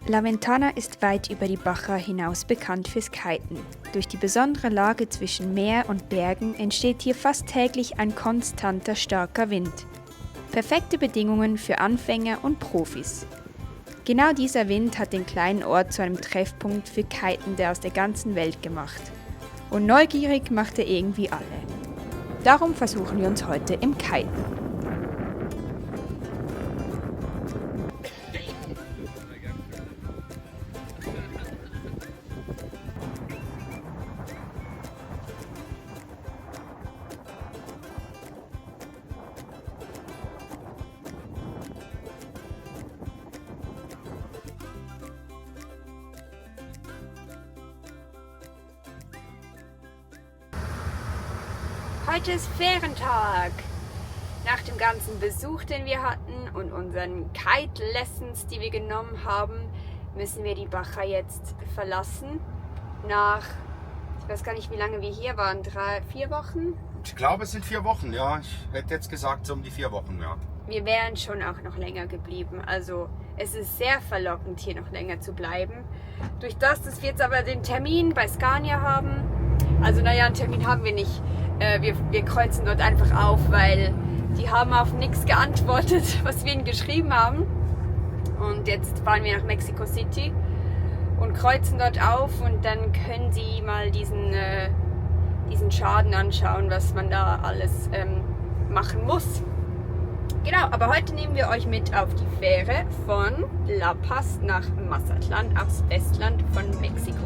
La Ventana ist weit über die Baja hinaus bekannt fürs Kiten. Durch die besondere Lage zwischen Meer und Bergen entsteht hier fast täglich ein konstanter starker Wind. Perfekte Bedingungen für Anfänger und Profis. Genau dieser Wind hat den kleinen Ort zu einem Treffpunkt für Kitende aus der ganzen Welt gemacht. Und neugierig macht er irgendwie alle. Darum versuchen wir uns heute im Kiten. Heute ist Ferientag. Nach dem ganzen Besuch, den wir hatten und unseren Kite-Lessons, die wir genommen haben, müssen wir die Baja jetzt verlassen. Ich weiß gar nicht, wie lange wir hier waren, 3-4 Wochen? Ich glaube, es sind 4 Wochen, ja. Ich hätte jetzt gesagt, so um die 4 Wochen, ja. Wir wären schon auch noch länger geblieben. Also es ist sehr verlockend, hier noch länger zu bleiben. Durch das, dass wir jetzt aber den Termin bei Scania haben, also naja, einen Termin haben wir nicht. Wir kreuzen dort einfach auf, weil die haben auf nichts geantwortet, was wir ihnen geschrieben haben. Und jetzt fahren wir nach Mexico City und kreuzen dort auf und dann können sie mal diesen Schaden anschauen, was man da alles machen muss. Genau, aber heute nehmen wir euch mit auf die Fähre von La Paz nach Mazatlán aufs Festland von Mexiko.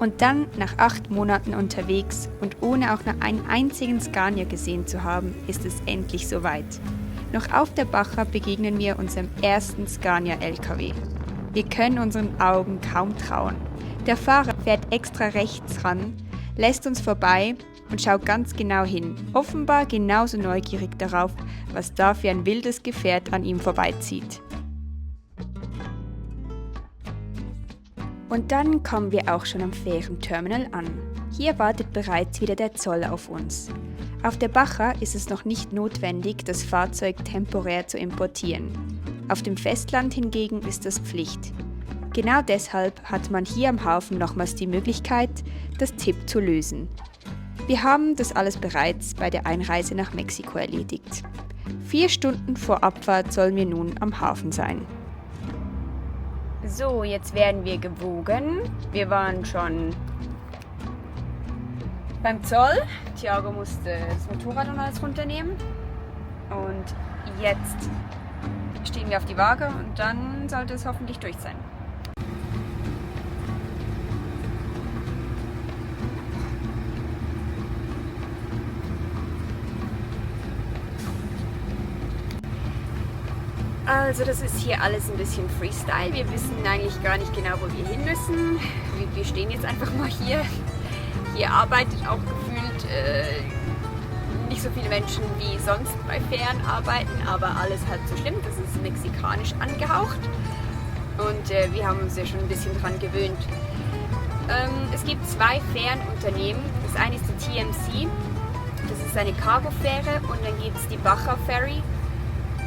Und dann, nach 8 Monaten unterwegs und ohne auch nur einen einzigen Scania gesehen zu haben, ist es endlich soweit. Noch auf der Baja begegnen wir unserem ersten Scania-LKW. Wir können unseren Augen kaum trauen. Der Fahrer fährt extra rechts ran, lässt uns vorbei und schaut ganz genau hin, offenbar genauso neugierig darauf, was da für ein wildes Gefährt an ihm vorbeizieht. Und dann kommen wir auch schon am Fährenterminal an. Hier wartet bereits wieder der Zoll auf uns. Auf der Baja ist es noch nicht notwendig, das Fahrzeug temporär zu importieren. Auf dem Festland hingegen ist das Pflicht. Genau deshalb hat man hier am Hafen nochmals die Möglichkeit, das TIP zu lösen. Wir haben das alles bereits bei der Einreise nach Mexiko erledigt. 4 Stunden vor Abfahrt sollen wir nun am Hafen sein. So, jetzt werden wir gewogen. Wir waren schon beim Zoll. Thiago musste das Motorrad und alles runternehmen. Und jetzt stehen wir auf die Waage und dann sollte es hoffentlich durch sein. Also das ist hier alles ein bisschen Freestyle. Wir wissen eigentlich gar nicht genau, wo wir hin müssen. Wir stehen jetzt einfach mal hier. Hier arbeitet auch gefühlt nicht so viele Menschen wie sonst bei Fähren arbeiten, aber alles halb so schlimm. Das ist mexikanisch angehaucht und wir haben uns ja schon ein bisschen dran gewöhnt. Es gibt 2 Fährenunternehmen. Das eine ist die TMC, das ist eine Cargo-Fähre, und dann gibt es die Baja Ferry.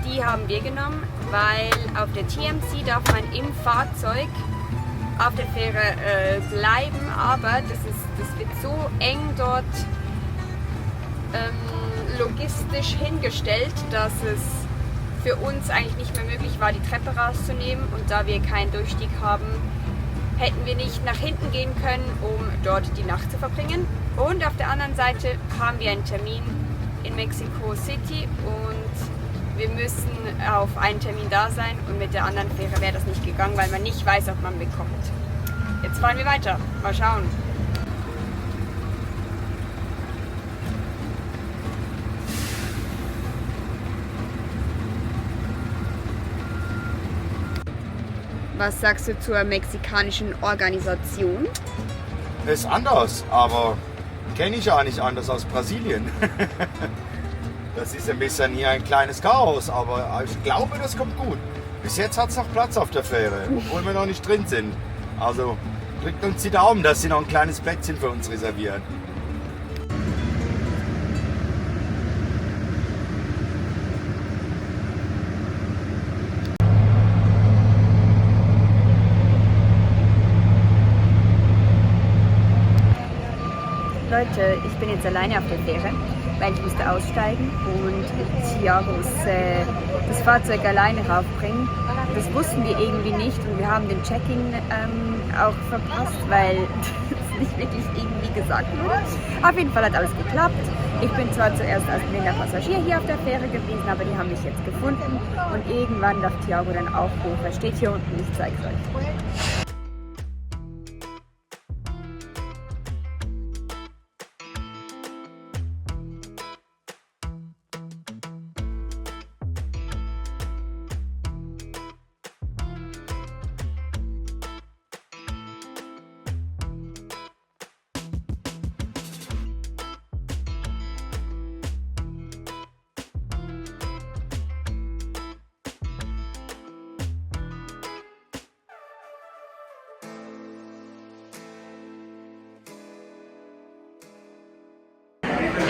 Die haben wir genommen, weil auf der TMC darf man im Fahrzeug auf der Fähre bleiben, aber das wird so eng dort logistisch hingestellt, dass es für uns eigentlich nicht mehr möglich war, die Treppe rauszunehmen, und da wir keinen Durchstieg haben, hätten wir nicht nach hinten gehen können, um dort die Nacht zu verbringen. Und auf der anderen Seite haben wir einen Termin in Mexico City und wir müssen auf einen Termin da sein, und mit der anderen Fähre wäre das nicht gegangen, weil man nicht weiß, ob man bekommt. Jetzt fahren wir weiter. Mal schauen. Was sagst du zur mexikanischen Organisation? Ist anders, aber kenne ich ja nicht anders aus Brasilien. Das ist ein bisschen hier ein kleines Chaos, aber ich glaube, das kommt gut. Bis jetzt hat es noch Platz auf der Fähre, obwohl wir noch nicht drin sind. Also drückt uns die Daumen, dass sie noch ein kleines Plätzchen für uns reservieren. Leute, ich bin jetzt alleine auf der Fähre, weil ich musste aussteigen und Thiago muss das Fahrzeug alleine raufbringen. Das wussten wir irgendwie nicht und wir haben den Check-in auch verpasst, weil das nicht wirklich irgendwie gesagt wurde. Auf jeden Fall hat alles geklappt. Ich bin zwar zuerst als blinder Passagier hier auf der Fähre gewesen, aber die haben mich jetzt gefunden und irgendwann darf Thiago dann auch hoch. Er steht hier unten, ich zeige es euch.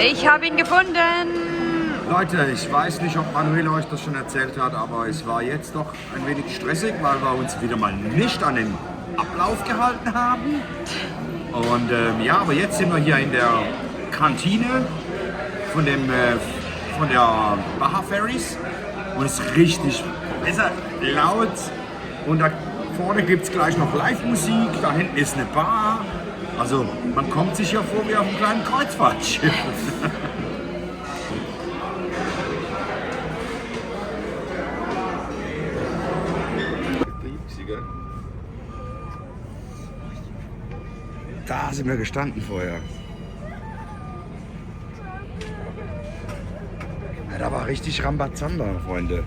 Ich habe ihn gefunden! Leute, ich weiß nicht, ob Manuel euch das schon erzählt hat, aber es war jetzt doch ein wenig stressig, weil wir uns wieder mal nicht an den Ablauf gehalten haben. Und ja, aber jetzt sind wir hier in der Kantine von der Baja Ferries und es ist richtig laut und da vorne gibt es gleich noch Live-Musik, da hinten ist eine Bar. Also man kommt sich ja vor wie auf einem kleinen Kreuzfahrtschiff. Da sind wir gestanden vorher. Ja, da war richtig Rambazamba, Freunde.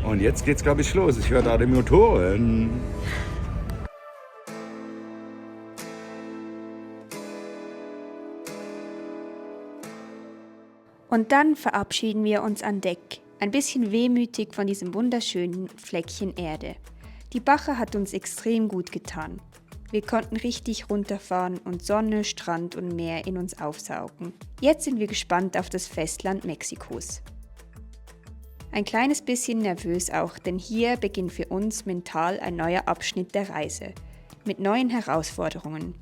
Und jetzt geht's, glaube ich, los. Ich höre da die Motoren. Und dann verabschieden wir uns an Deck, ein bisschen wehmütig von diesem wunderschönen Fleckchen Erde. Die Baja hat uns extrem gut getan. Wir konnten richtig runterfahren und Sonne, Strand und Meer in uns aufsaugen. Jetzt sind wir gespannt auf das Festland Mexikos. Ein kleines bisschen nervös auch, denn hier beginnt für uns mental ein neuer Abschnitt der Reise, mit neuen Herausforderungen.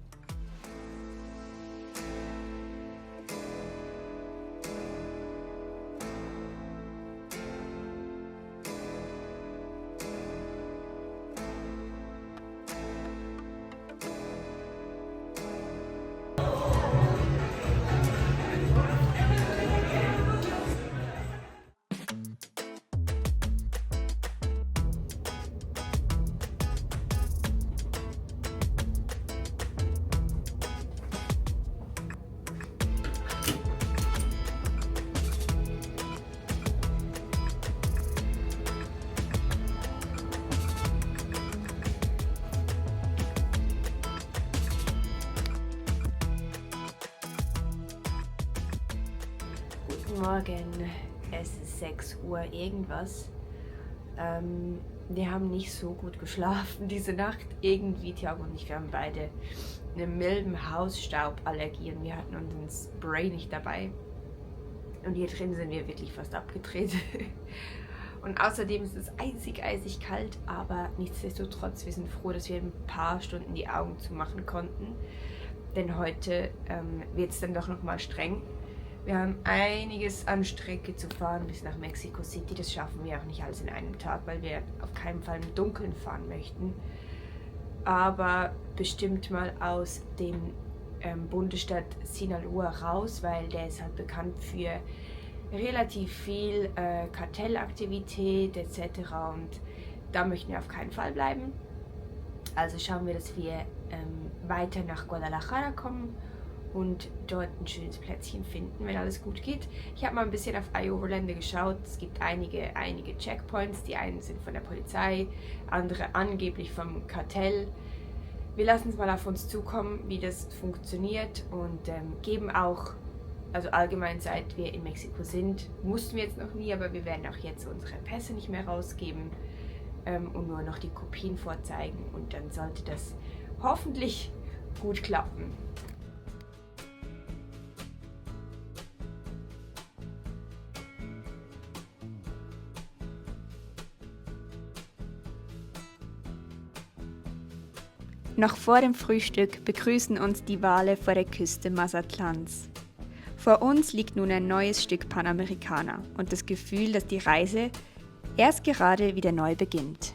Morgen, es ist 6 Uhr irgendwas. Wir haben nicht so gut geschlafen diese Nacht. Irgendwie, Thiago und ich, wir haben beide eine milden Hausstauballergie und wir hatten unseren Spray nicht dabei. Und hier drin sind wir wirklich fast abgedreht. Und außerdem ist es eisig kalt, aber nichtsdestotrotz, wir sind froh, dass wir ein paar Stunden die Augen zumachen konnten. Denn heute wird es dann doch nochmal streng. Wir haben einiges an Strecke zu fahren bis nach Mexico City. Das schaffen wir auch nicht alles in einem Tag, weil wir auf keinen Fall im Dunkeln fahren möchten. Aber bestimmt mal aus dem Bundesstaat Sinaloa raus, weil der ist halt bekannt für relativ viel Kartellaktivität etc. Und da möchten wir auf keinen Fall bleiben. Also schauen wir, dass wir weiter nach Guadalajara kommen und dort ein schönes Plätzchen finden, wenn alles gut geht. Ich habe mal ein bisschen auf iOverlander geschaut. Es gibt einige Checkpoints. Die einen sind von der Polizei, andere angeblich vom Kartell. Wir lassen es mal auf uns zukommen, wie das funktioniert und geben auch, also allgemein seit wir in Mexiko sind, mussten wir jetzt noch nie, aber wir werden auch jetzt unsere Pässe nicht mehr rausgeben und nur noch die Kopien vorzeigen und dann sollte das hoffentlich gut klappen. Noch vor dem Frühstück begrüßen uns die Wale vor der Küste Mazatlans. Vor uns liegt nun ein neues Stück Panamericana und das Gefühl, dass die Reise erst gerade wieder neu beginnt.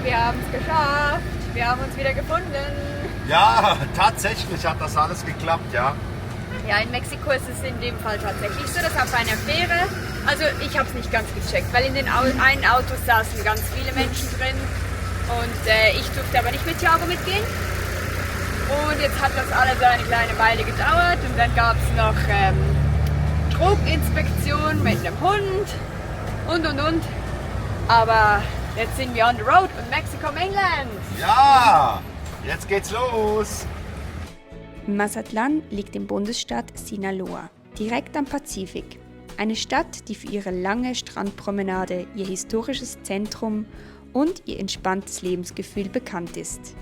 Wir haben es geschafft. Wir haben uns wieder gefunden. Ja, tatsächlich hat das alles geklappt, ja. Ja, in Mexiko ist es in dem Fall tatsächlich so, dass auf einer Fähre, also ich habe es nicht ganz gecheckt, weil in den einen Autos saßen ganz viele Menschen drin und ich durfte aber nicht mit Thiago mitgehen. Und jetzt hat das alles eine kleine Weile gedauert und dann gab es noch Drogeninspektion mit einem Hund und. Aber jetzt sind wir on the road in Mexico Mainland. Ja, jetzt geht's los. Mazatlan liegt im Bundesstaat Sinaloa, direkt am Pazifik. Eine Stadt, die für ihre lange Strandpromenade, ihr historisches Zentrum und ihr entspanntes Lebensgefühl bekannt ist.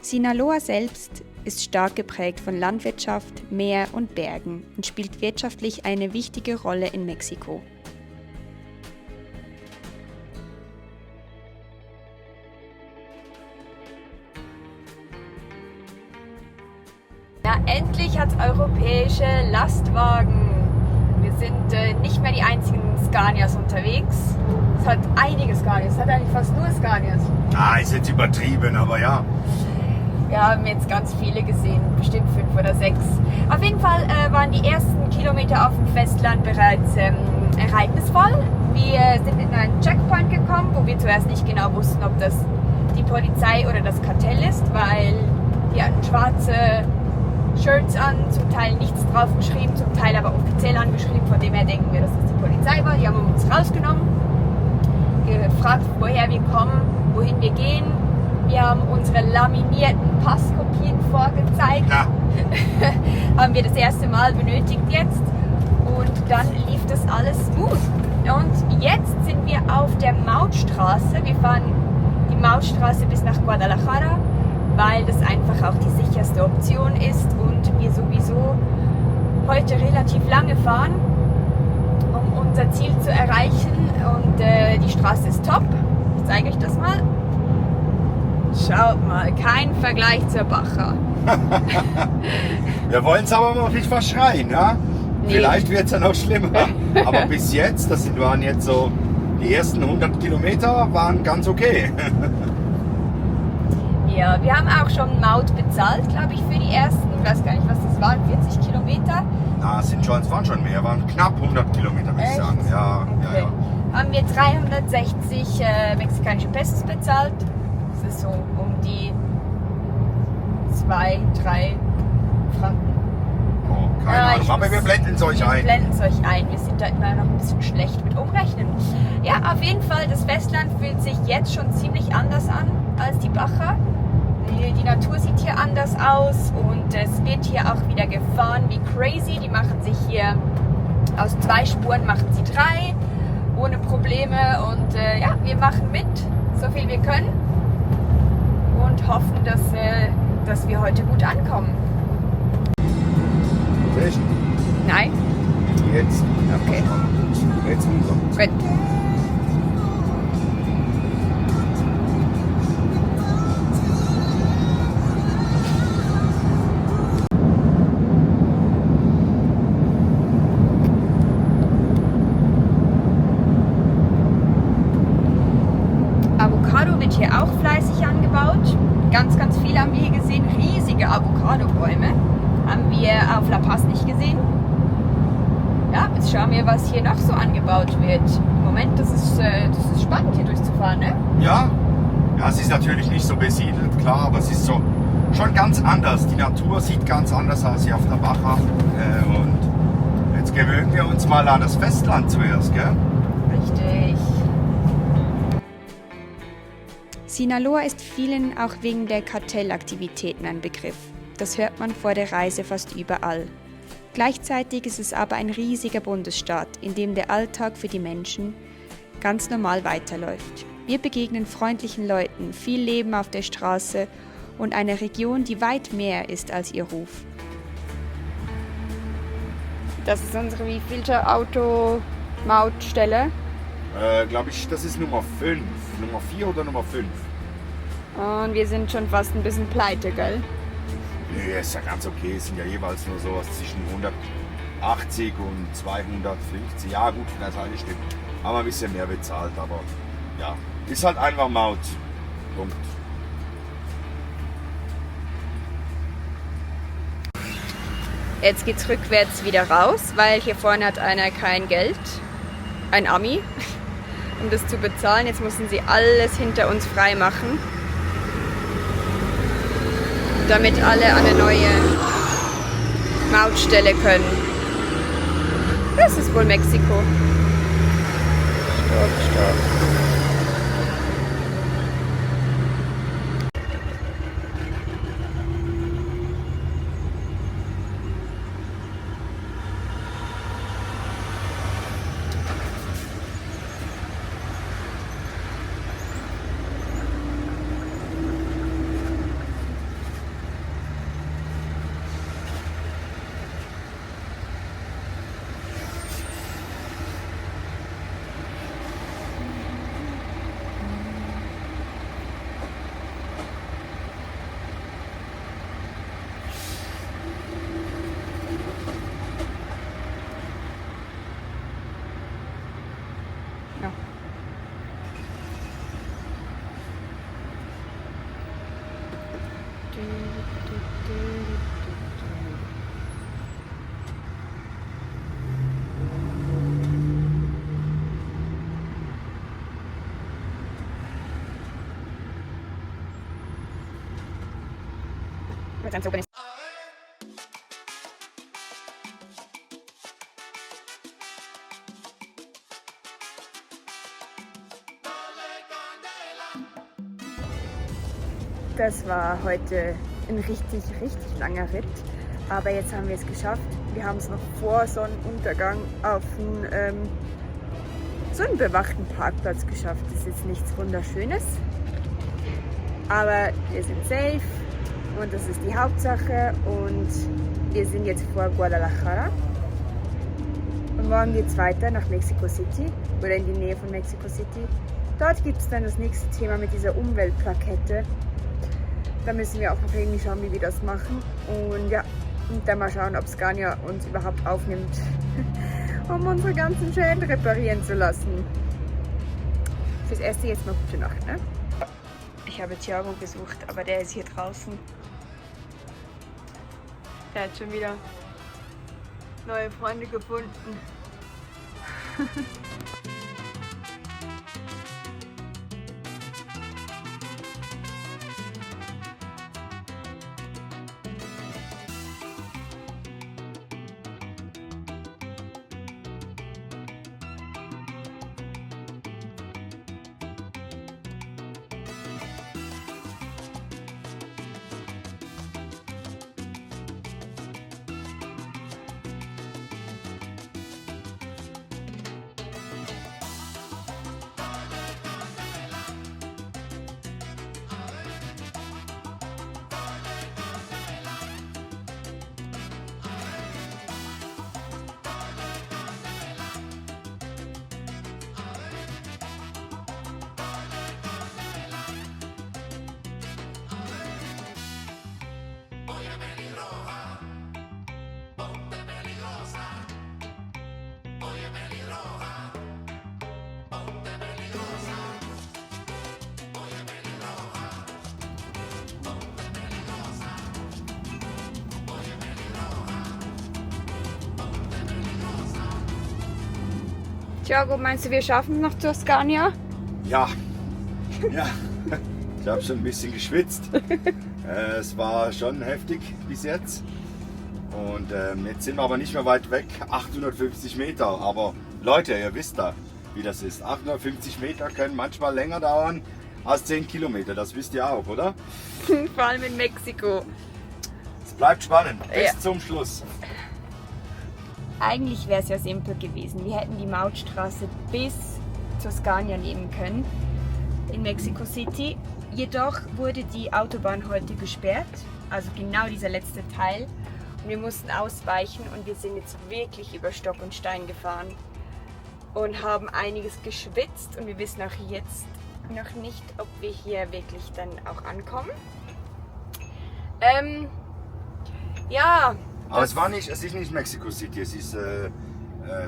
Sinaloa selbst ist stark geprägt von Landwirtschaft, Meer und Bergen und spielt wirtschaftlich eine wichtige Rolle in Mexiko. Ja, endlich hat es europäische Lastwagen. Wir sind nicht mehr die einzigen Scanias unterwegs. Es hat einige Scanias, es hat eigentlich fast nur Scanias. Ist jetzt übertrieben, aber ja. Wir haben jetzt ganz viele gesehen, bestimmt 5 oder 6. Auf jeden Fall waren die ersten Kilometer auf dem Festland bereits ereignisvoll. Wir sind in einen Checkpoint gekommen, wo wir zuerst nicht genau wussten, ob das die Polizei oder das Kartell ist, weil die hatten schwarze Shirts an, zum Teil nichts drauf geschrieben, zum Teil aber offiziell angeschrieben, von dem her denken wir, dass das die Polizei war. Die haben uns rausgenommen, gefragt, woher wir kommen, wohin wir gehen. Wir haben unsere laminierten Passkopien vorgezeigt. Ja. Haben wir das erste Mal benötigt jetzt und dann lief das alles smooth. Und jetzt sind wir auf der Mautstraße. Wir fahren die Mautstraße bis nach Guadalajara, weil das einfach auch die sicherste Option ist und wir sowieso heute relativ lange fahren, um unser Ziel zu erreichen. Und die Straße ist top. Ich zeige euch das mal. Schaut mal, kein Vergleich zur Baja. Wir wollen es aber noch nicht verschreien, ja? Nee. Vielleicht wird es ja noch schlimmer. Aber bis jetzt, waren jetzt so, die ersten 100 Kilometer waren ganz okay. Ja, wir haben auch schon Maut bezahlt, glaube ich, für die ersten, ich weiß gar nicht, was das waren, 40 Kilometer. Es waren schon mehr, waren knapp 100 Kilometer, würde ich sagen. Ja, okay. ja. Haben wir 360 mexikanische Pesos bezahlt. Das ist so um die 2, 3 Franken. Oh, keine Ahnung, aber wir blenden es euch ein. Wir blenden es euch ein. Wir sind da immer noch ein bisschen schlecht mit Umrechnen. Ja, auf jeden Fall, das Festland fühlt sich jetzt schon ziemlich anders an als die Baja. Die Natur sieht hier anders aus und es wird hier auch wieder gefahren wie crazy. Die machen sich hier aus 2 Spuren machen sie 3 ohne Probleme und ja, wir machen mit, so viel wir können und hoffen, dass wir heute gut ankommen. Welchen? Nein? Jetzt. Ja, Okay. Jetzt unser. Gut. Avocado wird hier auch fleißig angebaut. Ganz, ganz viel haben wir hier gesehen. Riesige Avocado-Bäume haben wir auf La Paz nicht gesehen. Ja, jetzt schauen wir, was hier noch so angebaut wird. Moment, das ist spannend hier durchzufahren, ne? Ja, es ist natürlich nicht so besiedelt, klar, aber es ist so schon ganz anders. Die Natur sieht ganz anders aus hier auf der Baja. Und jetzt gewöhnen wir uns mal an das Festland zuerst, gell? Richtig. Sinaloa ist vielen auch wegen der Kartellaktivitäten ein Begriff. Das hört man vor der Reise fast überall. Gleichzeitig ist es aber ein riesiger Bundesstaat, in dem der Alltag für die Menschen ganz normal weiterläuft. Wir begegnen freundlichen Leuten, viel Leben auf der Straße und einer Region, die weit mehr ist als ihr Ruf. Das ist unsere wievielte Automautstelle? Glaube ich, das ist Nummer 5. Nummer 4 oder Nummer 5? Und wir sind schon fast ein bisschen pleite, gell? Nee, ist ja ganz okay. Es sind ja jeweils nur sowas zwischen 180 und 250. Ja gut, das alles stimmt. Haben wir ein bisschen mehr bezahlt, aber ja, ist halt einfach Maut. Punkt. Jetzt geht's rückwärts wieder raus, weil hier vorne hat einer kein Geld, ein Ami, um das zu bezahlen. Jetzt müssen sie alles hinter uns frei machen, damit alle an eine neue Mautstelle können. Das ist wohl Mexiko. Stopp, stopp. Ja. Ganz oben ist. Das war heute ein richtig langer Ritt, aber jetzt haben wir es geschafft. Wir haben es noch vor Sonnenuntergang auf einen sonnenbewachten Parkplatz geschafft. Das ist jetzt nichts Wunderschönes, aber wir sind safe und das ist die Hauptsache und wir sind jetzt vor Guadalajara. Und morgen geht es weiter nach Mexico City oder in die Nähe von Mexico City. Dort gibt es dann das nächste Thema mit dieser Umweltplakette. Da müssen wir auch noch irgendwie schauen, wie wir das machen. Und ja, und dann mal schauen, ob Scania uns überhaupt aufnimmt, um unsere ganzen Schäden reparieren zu lassen. Fürs Erste jetzt mal gute Nacht, ne? Ich habe Thiago gesucht, aber der ist hier draußen. Der hat schon wieder neue Freunde gefunden. Thiago, meinst du, wir schaffen es noch zur Scania? Ja, ja. Ich habe schon ein bisschen geschwitzt. Es war schon heftig bis jetzt. Und jetzt sind wir aber nicht mehr weit weg, 850 Meter. Aber Leute, ihr wisst da, wie das ist. 850 Meter können manchmal länger dauern als 10 Kilometer, das wisst ihr auch, oder? Vor allem in Mexiko. Es bleibt spannend, bis Ja. zum Schluss. Eigentlich wäre es ja simpel gewesen. Wir hätten die Mautstraße bis zur Scania nehmen können in Mexico City. Jedoch wurde die Autobahn heute gesperrt, also genau dieser letzte Teil. Und wir mussten ausweichen und wir sind jetzt wirklich über Stock und Stein gefahren und haben einiges geschwitzt und wir wissen auch jetzt noch nicht, ob wir hier wirklich dann auch ankommen. Ja. Aber es ist nicht Mexico City, es ist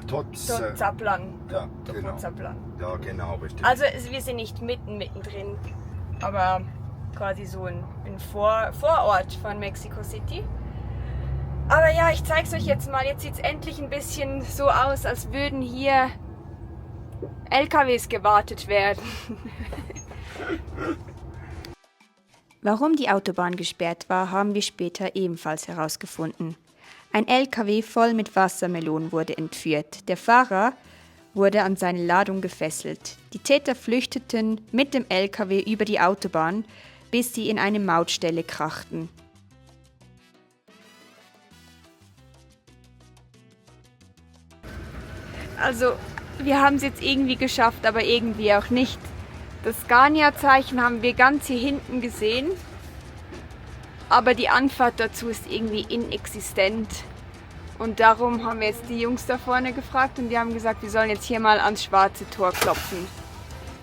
Tozaplan. ja, genau. Tozaplan. Ja, genau, richtig. Also wir sind nicht mittendrin, aber quasi so ein Vorort von Mexico City. Aber ja, ich zeige es euch jetzt mal. Jetzt sieht es endlich ein bisschen so aus, als würden hier LKWs gewartet werden. Warum die Autobahn gesperrt war, haben wir später ebenfalls herausgefunden. Ein LKW voll mit Wassermelonen wurde entführt. Der Fahrer wurde an seine Ladung gefesselt. Die Täter flüchteten mit dem LKW über die Autobahn, bis sie in eine Mautstelle krachten. Also, wir haben es jetzt irgendwie geschafft, aber irgendwie auch nicht. Das Scania-Zeichen haben wir ganz hier hinten gesehen, aber die Anfahrt dazu ist irgendwie inexistent. Und darum haben wir jetzt die Jungs da vorne gefragt und die haben gesagt, wir sollen jetzt hier mal ans schwarze Tor klopfen.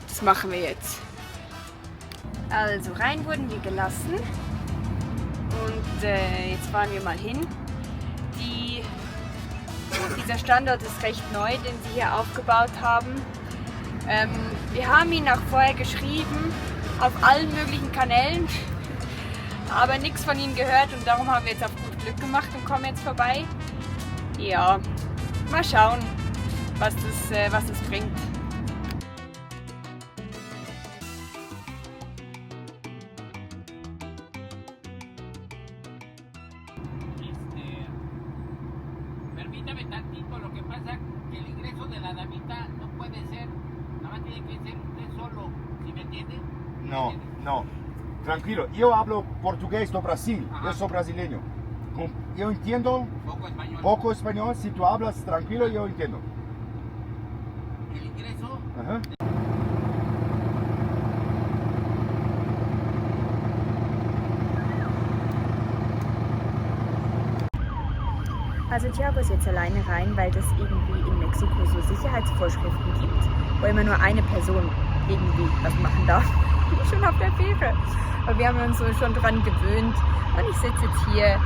Das machen wir jetzt. Also rein wurden wir gelassen und jetzt fahren wir mal hin. Dieser Standort ist recht neu, den sie hier aufgebaut haben. Wir haben ihn auch vorher geschrieben, auf allen möglichen Kanälen, aber nichts von ihm gehört und darum haben wir jetzt auf gut Glück gemacht und kommen jetzt vorbei. Ja, mal schauen, was das bringt. Permítame tantito, lo que pasa que el ingreso de la damita no puede ser, nada más tiene que ser usted solo, ¿sí me entiende? No, no. Tranquilo, yo hablo portugués do Brasil, Ajá. yo soy brasileño. Yo entiendo Poco español. poco español, si tú hablas tranquilo yo entiendo. El ingreso, Ajá. Also Thiago ist jetzt alleine rein, weil das irgendwie in Mexiko so Sicherheitsvorschriften gibt, wo immer nur eine Person irgendwie was machen darf. Schon auf der Fähre. Aber wir haben uns so schon dran gewöhnt. Und ich sitze jetzt hier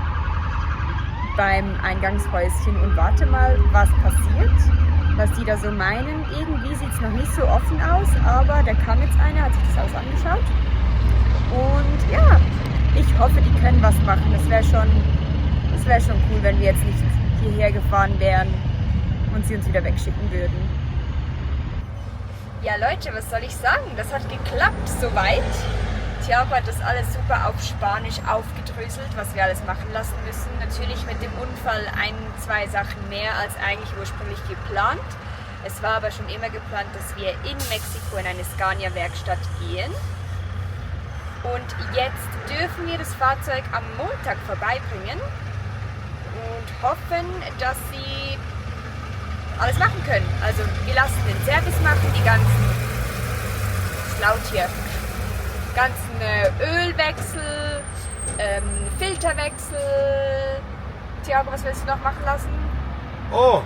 beim Eingangshäuschen und warte mal, was passiert, was die da so meinen. Irgendwie sieht es noch nicht so offen aus, aber da kam jetzt einer, hat sich das alles angeschaut. Und ja, ich hoffe, die können was machen. Das wäre schon cool, wenn wir jetzt nicht hierher gefahren wären und sie uns wieder wegschicken würden. Ja Leute, was soll ich sagen? Das hat geklappt soweit. Thiago hat das alles super auf Spanisch aufgedröselt, was wir alles machen lassen müssen. Natürlich mit dem Unfall 1, 2 Sachen mehr als eigentlich ursprünglich geplant. Es war aber schon immer geplant, dass wir in Mexiko in eine Scania-Werkstatt gehen. Und jetzt dürfen wir das Fahrzeug am Montag vorbeibringen und hoffen, dass sie alles machen können. Also wir lassen den Service machen, die ganzen, ist laut hier, ganzen Ölwechsel, Filterwechsel. Thiago, was willst du noch machen lassen? Oh,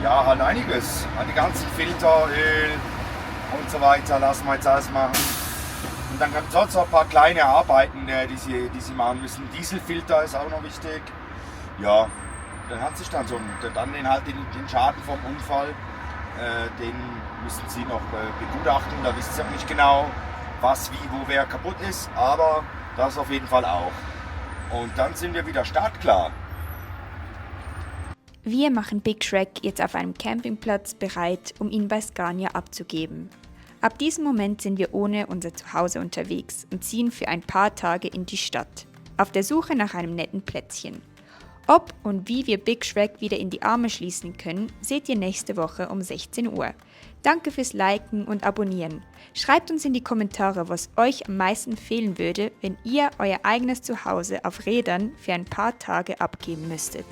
ja, halt einiges. Die ganzen Filter, Öl und so weiter lassen wir jetzt alles machen. Und dann gibt es sonst noch ein paar kleine Arbeiten, die sie machen müssen. Dieselfilter ist auch noch wichtig. Ja, dann hat sich dann so. Dann den Schaden vom Unfall, den müssen sie noch begutachten. Da wissen sie auch nicht genau, was, wie, wo, wer kaputt ist. Aber das auf jeden Fall auch. Und dann sind wir wieder startklar. Wir machen Big Shrek jetzt auf einem Campingplatz bereit, um ihn bei Scania abzugeben. Ab diesem Moment sind wir ohne unser Zuhause unterwegs und ziehen für ein paar Tage in die Stadt, auf der Suche nach einem netten Plätzchen. Ob und wie wir Big Shrek wieder in die Arme schließen können, seht ihr nächste Woche um 16 Uhr. Danke fürs Liken und Abonnieren. Schreibt uns in die Kommentare, was euch am meisten fehlen würde, wenn ihr euer eigenes Zuhause auf Rädern für ein paar Tage abgeben müsstet.